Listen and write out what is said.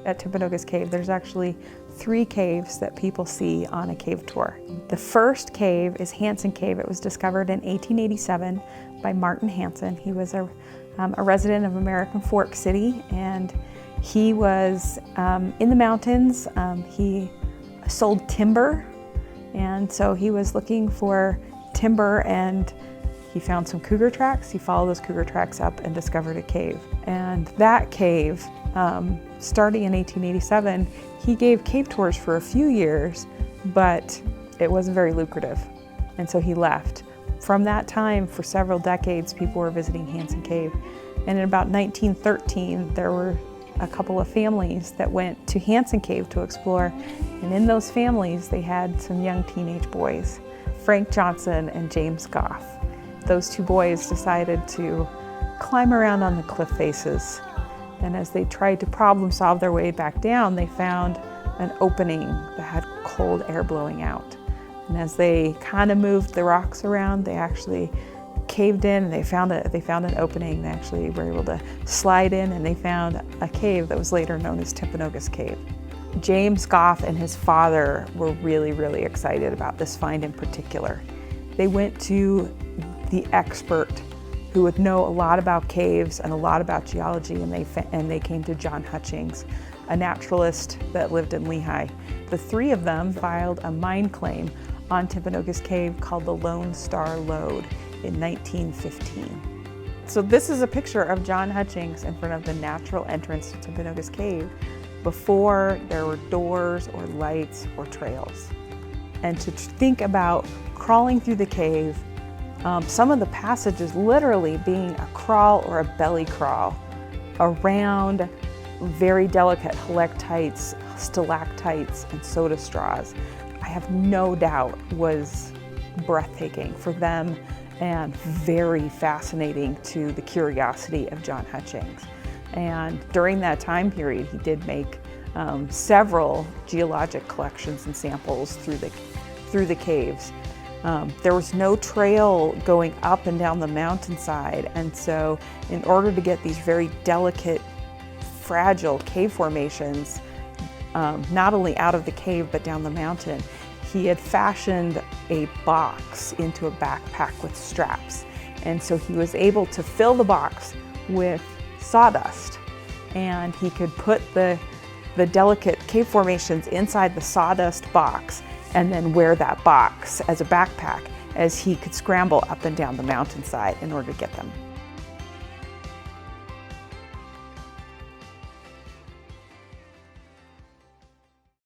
at Timpanogos Cave, there's actually 3 caves that people see on a cave tour. The first cave is Hansen Cave. It was discovered in 1887 by Martin Hansen. He was a resident of American Fork City, and he was in the mountains. He sold timber, and so he was looking for timber, and he found some cougar tracks. He followed those cougar tracks up and discovered a cave. And that cave, starting in 1887, he gave cave tours for a few years, but it wasn't very lucrative, and so he left. From that time, for several decades, people were visiting Hansen Cave. And in about 1913, there were a couple of families that went to Hansen Cave to explore. And in those families, they had some young teenage boys, Frank Johnson and James Goff. Those 2 boys decided to climb around on the cliff faces. And as they tried to problem solve their way back down, they found an opening that had cold air blowing out. And as they kind of moved the rocks around, they actually caved in, and they found an opening. They actually were able to slide in, and they found a cave that was later known as Timpanogos Cave. James Goff and his father were really, really excited about this find in particular. They went to the expert who would know a lot about caves and a lot about geology, and they came to John Hutching, a naturalist that lived in Lehigh. The 3 of them filed a mine claim on Timpanogos Cave called the Lone Star Lode in 1915. So this is a picture of John Hutching in front of the natural entrance to Timpanogos Cave before there were doors or lights or trails. And to think about crawling through the cave, some of the passages literally being a crawl or a belly crawl around very delicate helictites, stalactites, and soda straws, I have no doubt was breathtaking for them and very fascinating to the curiosity of John Hutching. And during that time period, he did make several geologic collections and samples through the caves. There was no trail going up and down the mountainside, and so in order to get these very delicate, fragile cave formations, not only out of the cave but down the mountain, he had fashioned a box into a backpack with straps. And so he was able to fill the box with sawdust, and he could put the delicate cave formations inside the sawdust box and then wear that box as a backpack as he could scramble up and down the mountainside in order to get them.